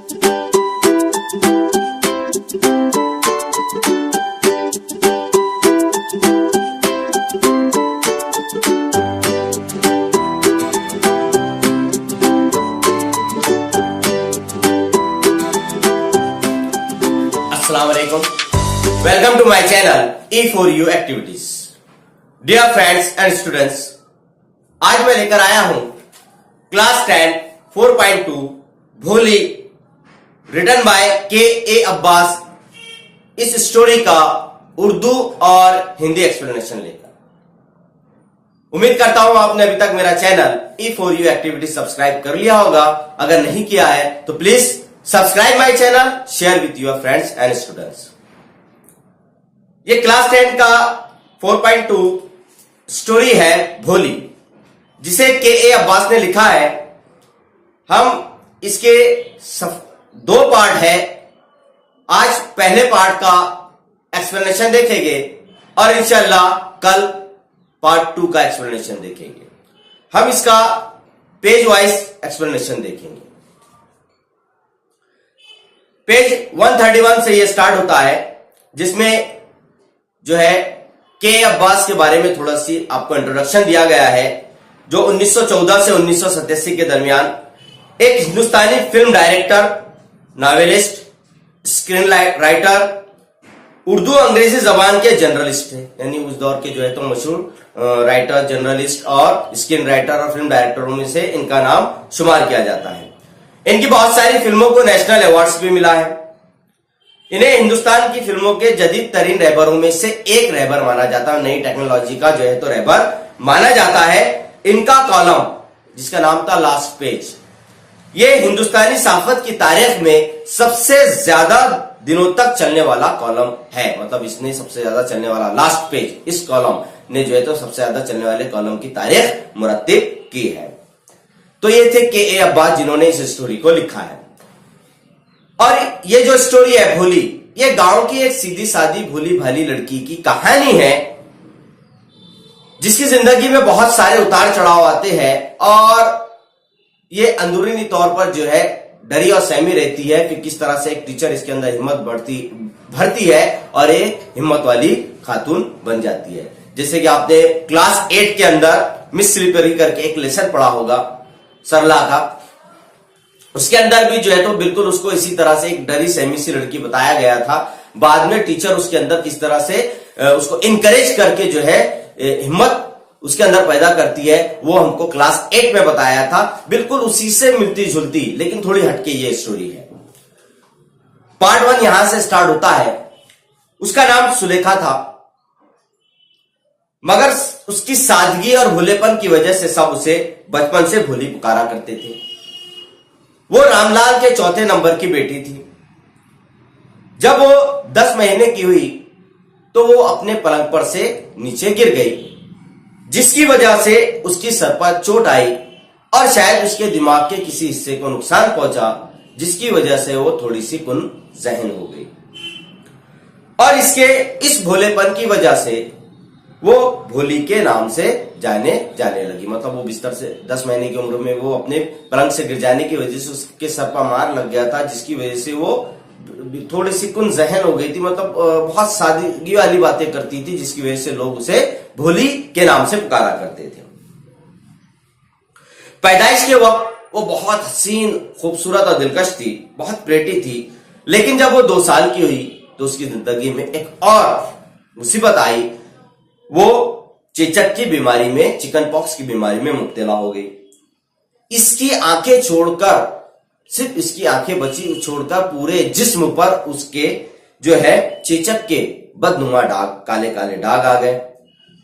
Assalamualaikum. Welcome to my channel E4U Activities. Dear friends and students, आज मैं लेकर आया हूं क्लास 10 4.2 भोली रिटन बाय के अब्बास इस स्टोरी का उर्दू और हिंदी एक्सप्लेनेशन लेकर। उम्मीद करता हूं आपने अभी तक मेरा चैनल E4U Activities सब्सक्राइब कर लिया होगा। अगर नहीं किया है तो please subscribe my channel, share with your friends and students. ये क्लास 10 का 4.2 स्टोरी है भोली, जिसे के अब्बास ने लिखा है। हम इसके दो पार्ट है। आज पहले पार्ट का एक्सप्लेनेशन देखेंगे और इंशाल्लाह कल पार्ट 2 का एक्सप्लेनेशन देखेंगे। हम इसका पेज वाइज एक्सप्लेनेशन देखेंगे। पेज 131 से ये स्टार्ट होता है, जिसमें जो है के अब्बास के बारे में थोड़ा सी आपको इंट्रोडक्शन दिया गया है, जो 1914 से 1987 के दरमियान एक हिंदुस्तानी फिल्म director, novelist, screen writer, Urdu Angrezi जबान के जर्नलिस्ट है। यानी उस दौर के जो है तो मशहूर राइटर, जर्नलिस्ट और स्क्रीन राइटर और फिल्म डायरेक्टरों में से इनका नाम शुमार किया जाता है। इनकी बहुत सारी फिल्मों को नेशनल अवार्ड्स भी मिला है। इन्हें हिंदुस्तान की फिल्मों के जदीद तरीन रहबरों में से एक रहबर माना जाता है। नई टेक्नोलॉजी का जो है तो रहबर माना जाता है। इनका कॉलम, जिसका नाम था लास्ट पेज, ये हिंदुस्तानी सहाफत की तारीख में सबसे ज्यादा दिनों तक चलने वाला कॉलम है। मतलब इसने सबसे ज्यादा चलने वाला लास्ट पेज, इस कॉलम ने जो है तो सबसे ज्यादा चलने वाले कॉलम की तारीख मुरत्तिब की है। तो ये थे के अब्बास, जिन्होंने इस स्टोरी को लिखा है। और ये जो स्टोरी है भोली, ये गांव की एक सीधी सादी भोली भाली लड़की की कहानी है, जिसकी जिंदगी में बहुत सारे उतार चढ़ाव आते हैं और ये अंदरूनी तौर पर जो है डरी और सहमी रहती है। फिर किस तरह से एक टीचर इसके अंदर हिम्मत भरती है और ये हिम्मत वाली खातून बन जाती है। जैसे कि आपने क्लास 8 के अंदर मिस स्लीपरी करके एक लेसन पढ़ा होगा सरला का, उसके अंदर भी जो है तो बिल्कुल उसको इसी तरह से एक डरी सहमी सी लड़की बताया गया था। बाद में टीचर उसके अंदर किस तरह से उसको इनकरेज करके जो है हिम्मत उसके अंदर पैदा करती है, वो हमको क्लास 8 में बताया था। बिल्कुल उसी से मिलती जुलती लेकिन थोड़ी हटके ये स्टोरी है। पार्ट 1 यहां से स्टार्ट होता है। उसका नाम सुलेखा था, मगर उसकी सादगी और भोलेपन की वजह से सब उसे बचपन से भोली पुकारा करते थे। वो रामलाल के चौथे नंबर की बेटी थी। जब वो 10 महीने की हुई तो वो अपने पलंग पर से नीचे गिर गई, जिसकी वजह से उसकी सर पर चोट आई और शायद उसके दिमाग के किसी हिस्से को नुकसान पहुंचा, जिसकी वजह से वो थोड़ी सी कुन जहन हो गई। और इसके इस भोलेपन की वजह से वो भोली के नाम से जाने लगी। मतलब वो बिस्तर से 10 महीने की उम्र में वो अपने पलंग से गिर जाने की वजह से उसके सर पर मार लग गया था, जिसकी वजह से वो थोड़ी सी कुन जहन हो गई थी। मतलब बहुत सादगी वाली बातें करती थी, जिसकी वजह से लोग उसे भोली के नाम से पुकारा करते थे। पैदाइश के वक्त वो बहुत हसीन, खूबसूरत और दिलकश थी, बहुत प्रेटी थी। लेकिन जब वो 2 साल की हुई तो उसकी जिंदगी में एक और मुसीबत आई। वो चेचक की बीमारी में, चिकन पॉक्स की बीमारी में मुब्तला हो गई। इसकी आंखें छोड़कर, सिर्फ इसकी आंखें बची, छोड़कर पूरे जिस्म पर उसके जो है चेचक के बदनुमा दाग, काले काले दाग आ गए।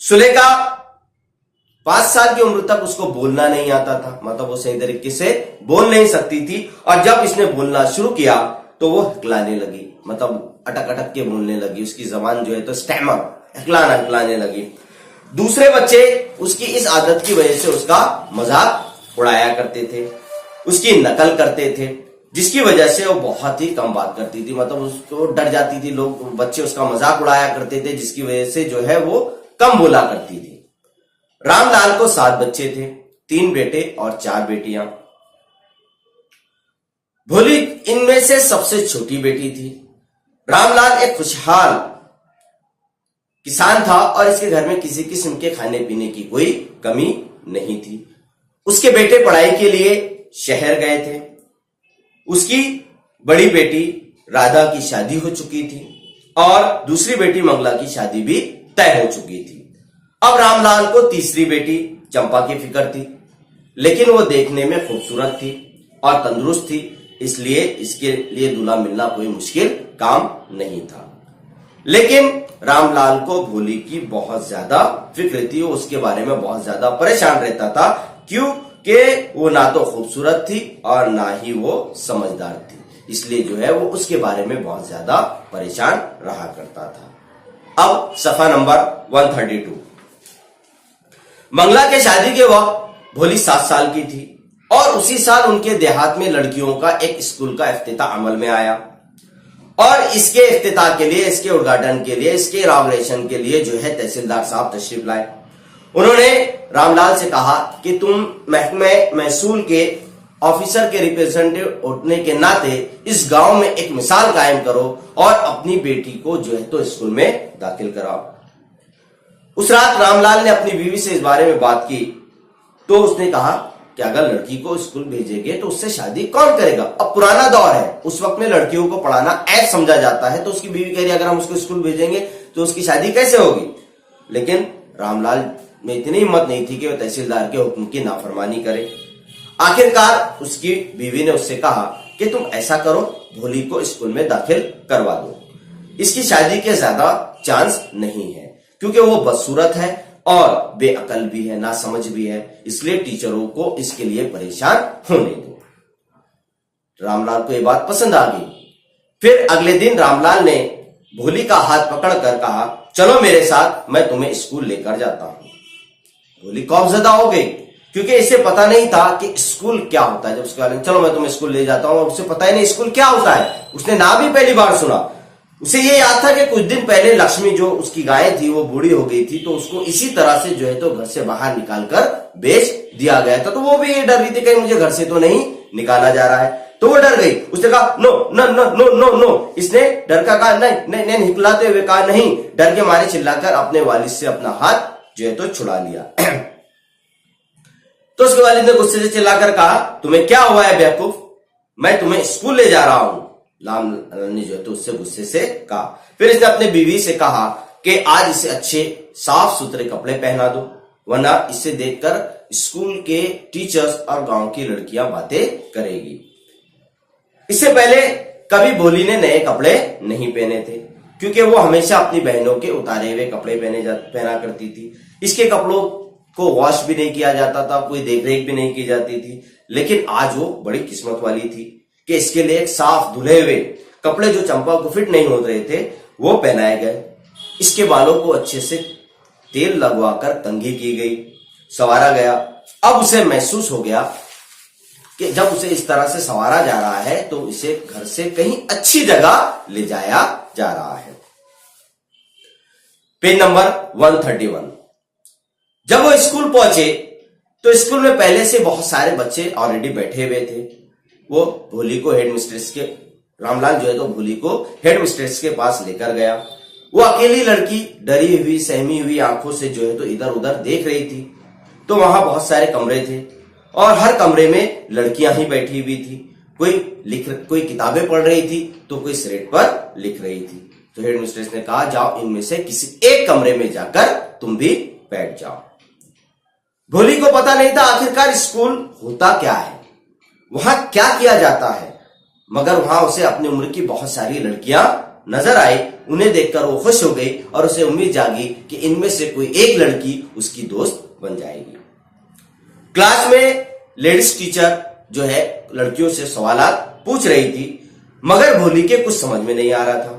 सुलेखा 5 साल की उम्र तक उसको बोलना नहीं आता था। मतलब वो सही तरीके से बोल नहीं सकती थी। और जब इसने बोलना शुरू किया तो वो हकलाने लगी। मतलब अटक अटक के बोलने लगी। उसकी जबान जो है तो स्टैमर, हकलाने लगी। दूसरे बच्चे उसकी इस आदत की वजह से उसका मजाक उड़ाया करते थे, उसकी नकल करते थे, जिसकी वजह से वो बहुत ही कम बात करती थी। मतलब उसको डर जाती थी, लोग बच्चे उसका मजाक उड़ाया करते थे, जिसकी वजह से जो है वो कम बोला करती थी। रामलाल को 7 बच्चे थे, 3 बेटे और 4 बेटियां। भोली इनमें से सबसे छोटी बेटी थी। रामलाल एक खुशहाल किसान था और इसके घर में किसी किस्म के खाने पीने की कोई कमी नहीं थी। उसके बेटे पढ़ाई के लिए शहर गए थे। उसकी बड़ी बेटी राधा की शादी हो चुकी थी और दूसरी बेटी मंगला की शादी भी तय हो चुकी थी। अब रामलाल को तीसरी बेटी चंपा की फिक्र थी, लेकिन वो देखने में खूबसूरत थी और तंदुरुस्त थी, इसलिए इसके लिए दूल्हा मिलना कोई मुश्किल काम नहीं था। लेकिन रामलाल को भोली की बहुत ज्यादा फिक्र थी, वो उसके बारे में बहुत ज्यादा परेशान रहता था, क्योंकि वो ना तो खूबसूरत थी और ना ही वो समझदार थी, इसलिए जो है वो उसके बारे में बहुत ज्यादा परेशान रहा करता था। अब सफा नंबर 132। मंगला के शादी के वक्त भोली 7 साल की थी और उसी साल उनके देहात में लड़कियों का एक स्कूल का इफ्तिताह अमल में आया और इसके इफ्तिताह के लिए, इसके उद्घाटन के लिए, इसके इनॉग्रेशन के लिए जो है तहसीलदार साहब तशरीफ लाए। उन्होंने रामलाल से कहा कि तुम महकमे महसूल के ऑफिसर के रिप्रेजेंटेटिव होने के नाते इस गांव में एक मिसाल कायम करो और अपनी बेटी को जो है तो स्कूल में दाखिल कराओ। उस रात रामलाल ने अपनी बीवी से इस बारे में बात की तो उसने कहा कि अगर लड़की को स्कूल भेजेंगे तो उससे शादी कौन करेगा। अब पुराना दौर है, उस वक्त में लड़कियों को पढ़ाना ऐप समझा जाता है, तो उसकी बीवी कह रही अगर हम उसको स्कूल भेजेंगे तो उसकी शादी कैसे होगी। लेकिन रामलाल में इतनी हिम्मत नहीं थी कि वह तहसीलदार के हुक्म की नाफरमानी करे। आखिरकार उसकी बीवी ने उससे कहा कि तुम ऐसा करो, भोली को स्कूल में दाखिल करवा दो, इसकी शादी के ज्यादा चांस नहीं है क्योंकि वो बदसूरत है और बेअकल भी है, ना समझ भी है, इसलिए टीचरों को इसके लिए परेशान होने दो। रामलाल को यह बात पसंद आ गई। फिर अगले दिन रामलाल ने भोली का हाथ पकड़कर कहा चलो मेरे साथ, मैं तुम्हें स्कूल लेकर जाता हूं। भोली खौफजदा हो गई क्योंकि इसे पता नहीं था कि स्कूल क्या होता है। जब उसके वाले चलो मैं तुम्हें स्कूल ले जाता हूं, उसे पता ही नहीं स्कूल क्या होता है, उसने नाम ही पहली बार सुना। उसे ये याद था कि कुछ दिन पहले लक्ष्मी जो उसकी गाय थी वो बूढ़ी हो गई थी, तो उसको इसी तरह से जो है तो घर से बाहर निकालकर बेच दिया गया था। तो वो भी ये डर रही थी कहीं मुझे घर से तो नहीं निकाला जा रहा है, तो वो डर गई। उसने कहा no no no no no no, इसने डर का कहा नहीं नहीं नहीं, हिकलाते हुए कहा नहीं, डर के मारे चिल्लाकर अपने वालिद से अपना हाथ जो है तो छुड़ा लिया। तो उसके वालिद ने गुस्से से चिल्लाकर कहा तुम्हें क्या हुआ है बेवकूफ, मैं तुम्हें स्कूल ले जा रहा हूं। रामलाल ने जो है तो उससे गुस्से से कहा। फिर इसने अपने बीवी से कहा कि आज इसे अच्छे साफ सुथरे कपड़े पहना दो, वरना इसे देखकर स्कूल के टीचर्स और गांव की लड़कियां बातें करेगी। इससे पहले कभी भोली ने नए कपड़े नहीं पहने थे क्योंकि वो हमेशा अपनी बहनों के उतारे हुए कपड़े पहना करती थी। इसके कपड़ों को वॉश भी नहीं किया जाता था, कोई देखरेख भी नहीं की जाती थी। लेकिन आज वो बड़ी किस्मत वाली थी कि इसके लिए एक साफ धुले हुए कपड़े जो चंपा को फिट नहीं हो रहे थे वो पहनाए गए। इसके बालों को अच्छे से तेल लगवाकर कंघी की गई, संवारा गया। अब उसे महसूस हो गया कि जब उसे इस तरह से संवारा जा रहा है तो इसे घर से कहीं अच्छी जगह ले जाया जा रहा है। Page number 131। जब वो स्कूल पहुंचे तो स्कूल में पहले से बहुत सारे बच्चे ऑलरेडी बैठे हुए थे। वो भोली को हेडमिस्ट्रेस के, रामलाल जो है तो भोली को हेडमिस्ट्रेस के पास लेकर गया। वो अकेली लड़की डरी हुई सहमी हुई आंखों से जो है तो इधर उधर देख रही थी। तो वहां बहुत सारे कमरे थे और हर कमरे में लड़कियां ही बैठी हुई थी। कोई किताबें पढ़ रही थी तो कोई स्लेट पर लिख रही थी। तो हेडमिस्ट्रेस ने कहा जाओ इनमें से किसी एक कमरे में जाकर तुम भी बैठ जाओ। भोली को पता नहीं था आखिरकार स्कूल होता क्या है, वहां क्या किया जाता है, मगर वहां उसे अपनी उम्र की बहुत सारी लड़कियां नजर आई। उन्हें देखकर वो खुश हो गई और उसे उम्मीद जागी कि इनमें से कोई एक लड़की उसकी दोस्त बन जाएगी। क्लास में लेडीज टीचर जो है लड़कियों से सवालात पूछ रही थी, मगर भोली के कुछ समझ में नहीं आ रहा था।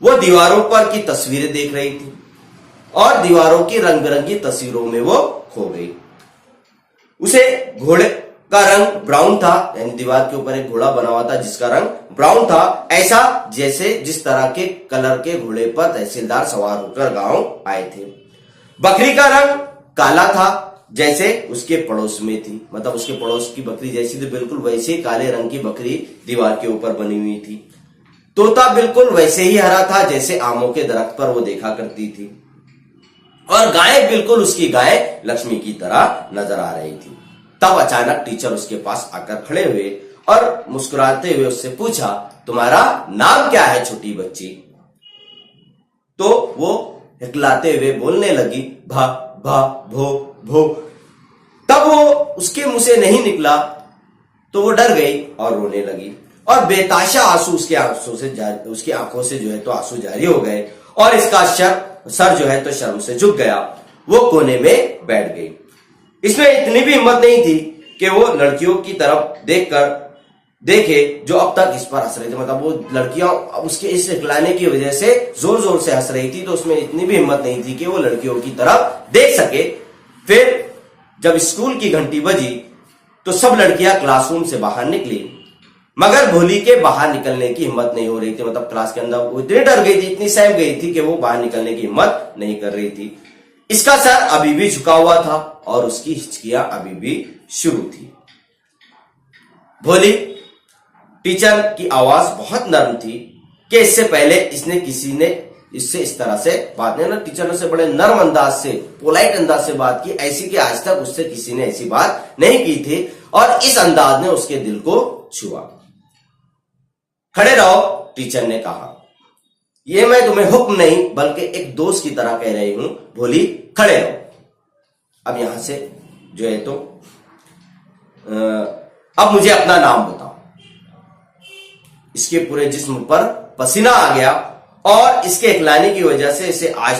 वो दीवारों पर की तस्वीरें देख रही थी और दीवारों की रंग बिरंगी तस्वीरों में वो खो गई। उसे घोड़े का रंग ब्राउन था, यानी दीवार के ऊपर एक घोड़ा बना हुआ था जिसका रंग ब्राउन था, ऐसा जैसे जिस तरह के कलर के घोड़े पर तहसीलदार सवार होकर गांव आए थे। बकरी का रंग काला था, जैसे उसके पड़ोस में थी, मतलब उसके पड़ोस की बकरी जैसी थी, बिल्कुल वैसे ही काले रंग की बकरी दीवार के ऊपर बनी हुई थी। तोता बिल्कुल वैसे ही हरा था जैसे आमों के दरख्त पर वो देखा करती थी, और गाय बिल्कुल उसकी गाय लक्ष्मी की तरह नजर आ रही थी। तब अचानक टीचर उसके पास आकर खड़े हुए और मुस्कुराते हुए उससे पूछा, तुम्हारा नाम क्या है छोटी बच्ची? तो वो हिकलाते हुए बोलने लगी, भा भा भो भो। तब वो उसके मुंह से नहीं निकला तो वो डर गई और रोने लगी, और बेताशा आंसू उसकी आंखों से जो है तो आंसू जारी हो गए, और इसका सर जो है तो शर्म से झुक गया। वो कोने में बैठ गई। इसमें इतनी भी हिम्मत नहीं थी कि वो लड़कियों की तरफ देखे जो अब तक इस पर हंस रही थी, मतलब वो लड़कियां उसके इस हिकलाने की वजह से जोर जोर से हंस रही थी, तो उसमें इतनी भी हिम्मत नहीं थी कि वो लड़कियों की तरफ देख सके। फिर जब स्कूल की घंटी बजी तो सब लड़कियां क्लासरूम से बाहर निकली, मगर भोली के बाहर निकलने की हिम्मत नहीं हो रही थी। मतलब क्लास के अंदर वो इतनी डर गई थी, इतनी सहम गई थी कि वो बाहर निकलने की हिम्मत नहीं कर रही थी। इसका सर अभी भी झुका हुआ था और उसकी हिचकियां अभी भी शुरू थी। भोली, टीचर की आवाज बहुत नरम थी कि इससे पहले किसी ने इससे इस तरह से बात नहीं, ना टीचर ने उसे बड़े नरम अंदाज से, पोलाइट अंदाज से बात की, ऐसी कि आज तक उससे किसी ने ऐसी बात नहीं की थी, और इस अंदाज ने उसके दिल को छुआ। खड़े रहो, टीचर ने कहा। ये मैं तुम्हें हुक्म नहीं बल्कि एक दोस्त की तरह कह रही हूं। भोली, खड़े रहो। अब यहां से जो है तो अब मुझे अपना नाम बताओ। इसके पूरे जिस्म पर पसीना आ गया, और इसके हिकलाने की वजह से इसे आज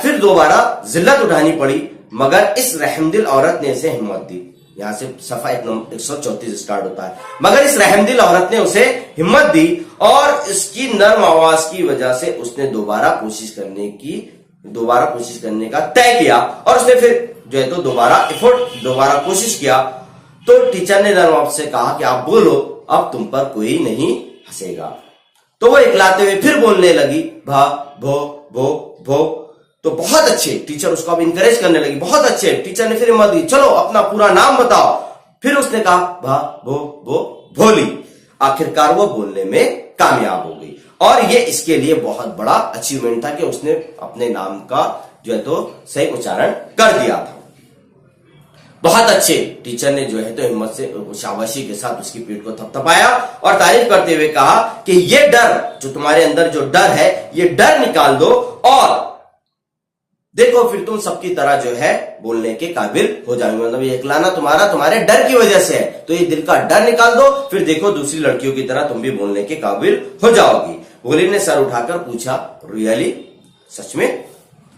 फिर दोबारा जिल्लत उठानी पड़ी, मगर इस रहमदिल औरत ने इसे हिम्मत दी। यहां से सफा 134 स्टार्ट होता है। मगर इस रहमदिल औरत ने उसे हिम्मत दी, और इसकी नर्म आवाज की वजह से उसने दोबारा कोशिश करने का तय किया, और उसने फिर जो है तो दोबारा कोशिश किया। तो टीचर ने नर्म आवाज से कहा कि आप बोलो, अब तुम पर कोई नहीं हंसेगा। तो वो इकलाते हुए फिर बोलने लगी, भा भो भो भो। तो बहुत अच्छे, टीचर उसको अब इंकरेज करने लगी, बहुत अच्छे। टीचर ने फिर हिम्मत दी, चलो अपना पूरा नाम बताओ। फिर उसने कहा, भा भो भो भोली। आखिरकार वो बोलने में कामयाब हो गई, और ये इसके लिए बहुत बड़ा अचीवमेंट था कि उसने अपने नाम का जो है तो सही उच्चारण कर दिया था। बहुत अच्छे। टीचर ने जो है तो हिम्मत से, शाबाशी के साथ उसकी पीठ को थपथपाया और तारीफ करते हुए कहा कि ये डर, जो तुम्हारे अंदर जो डर है, ये डर निकाल दो, और देखो फिर तुम सबकी तरह जो है बोलने के काबिल हो जाओगे। मतलब ये हिकलाना तुम्हारे डर की वजह से है, तो ये दिल का डर निकाल दो, फिर देखो दूसरी लड़कियों की तरह तुम भी बोलने के काबिल हो जाओगी। भोली ने सर उठाकर पूछा, रियली? सच में?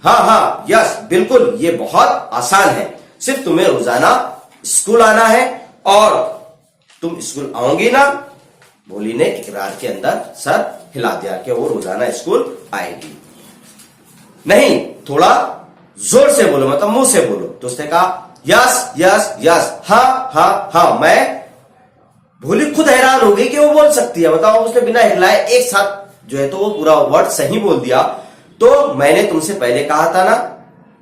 हाँ हाँ, यस, बिल्कुल, ये बहुत आसान है। सिर्फ तुम्हें रोजाना स्कूल आना है, और तुम स्कूल आओगी ना? भोली ने इकरार के अंदर सर हिला दिया कि वो रोजाना स्कूल आएगी। नहीं, थोड़ा जोर से बोलो, मतलब मुंह से बोलो। तो उसने कहा, यस यस यस, हाँ हाँ हाँ मैं। भोली खुद हैरान हो गई कि वो बोल सकती है, मतलब उसने बिना हिलाए एक साथ जो है तो वो पूरा वर्ड सही बोल दिया। तो मैंने तुमसे पहले कहा था ना,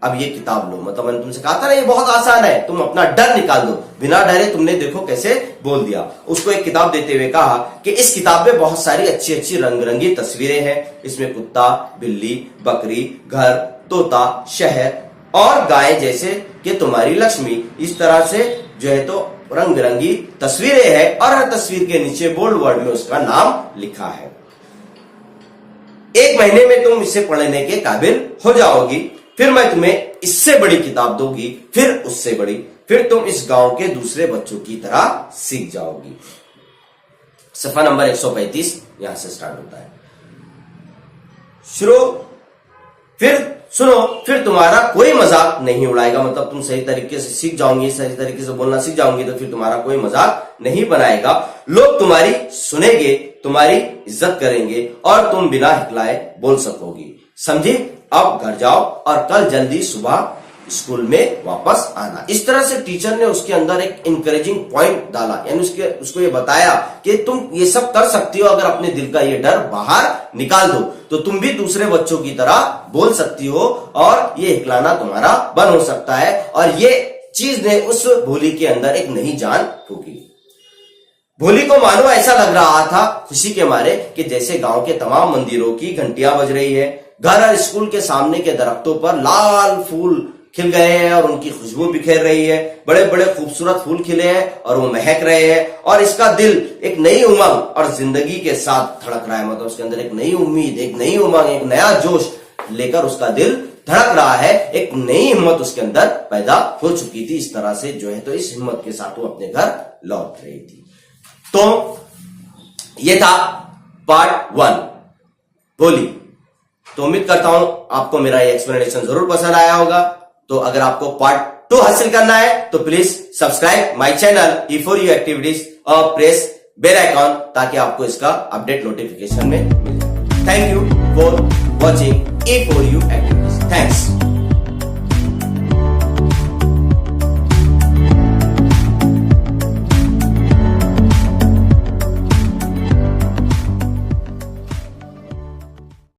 अब ये किताब लो, मतलब मैंने तुमसे कहा था ना ये बहुत आसान है, तुम अपना डर निकाल दो। बिना डरे तुमने देखो कैसे बोल दिया। उसको एक किताब देते हुए कहा कि इस किताब में बहुत सारी अच्छी अच्छी रंग-बिरंगी तस्वीरें हैं। इसमें कुत्ता, बिल्ली, बकरी, घर, तोता, शहर और गाय जैसे कि तुम्हारी लक्ष्मी, इस तरह से जो है तो रंग बिरंगी तस्वीरें हैं, और हर तस्वीर के नीचे बोल्ड वर्ड में उसका नाम लिखा है। 1 महीने में तुम इसे पढ़ने के काबिल हो जाओगी, फिर मैं तुम्हें इससे बड़ी किताब दूंगी, फिर उससे बड़ी, फिर तुम इस गांव के दूसरे बच्चों की तरह सीख जाओगी। सफा नंबर 135 यहां से स्टार्ट होता है। फिर तुम्हारा कोई मजाक नहीं उड़ाएगा, मतलब तुम सही तरीके से सीख जाओगी, सही तरीके से बोलना सीख जाओगी, तो फिर तुम्हारा कोई मजाक नहीं बनाएगा। लोग तुम्हारी सुनेंगे, तुम्हारी इज्जत करेंगे, और तुम बिना हिकलाए बोल सकोगी। समझी? अब घर जाओ और कल जल्दी सुबह स्कूल में वापस आना। इस तरह से टीचर ने उसके अंदर एक इंकरेजिंग पॉइंट डाला, यानी उसको ये बताया कि तुम ये सब कर सकती हो, अगर अपने दिल का ये डर बाहर निकाल दो तो तुम भी दूसरे बच्चों की तरह बोल सकती हो और ये हिकलाना तुम्हारा बंद हो सकता है। और ये चीज ने उस भोली के अंदर एक नई जान फूकी। भोली को मानो ऐसा लग रहा था खुशी के मारे कि जैसे गांव के तमाम मंदिरों की घंटियां बज रही है। घर और स्कूल के सामने के दरख्तों पर लाल फूल खिल गए हैं और उनकी खुशबू बिखेर रही है। बड़े बड़े खूबसूरत फूल खिले हैं और वो महक रहे हैं और इसका दिल एक नई उमंग और जिंदगी के साथ धड़क रहा है। मतलब उसके अंदर एक नई उम्मीद, एक नई उमंग, एक नया जोश लेकर उसका दिल धड़क रहा है। एक नई हिम्मत उसके अंदर पैदा हो चुकी थी। इस तरह से जो है तो इस हिम्मत के साथ वो अपने घर लौट रही थी। तो ये था पार्ट 1 भोली। तो उम्मीद करता हूं आपको मेरा ये एक्सप्लेनेशन जरूर पसंद आया होगा। तो अगर आपको पार्ट 2 हासिल करना है तो please subscribe my channel E4U activities और प्रेस बेल आइकॉन ताकि आपको इसका अपडेट नोटिफिकेशन में मिले। Thank you for watching E4U activities. Thanks.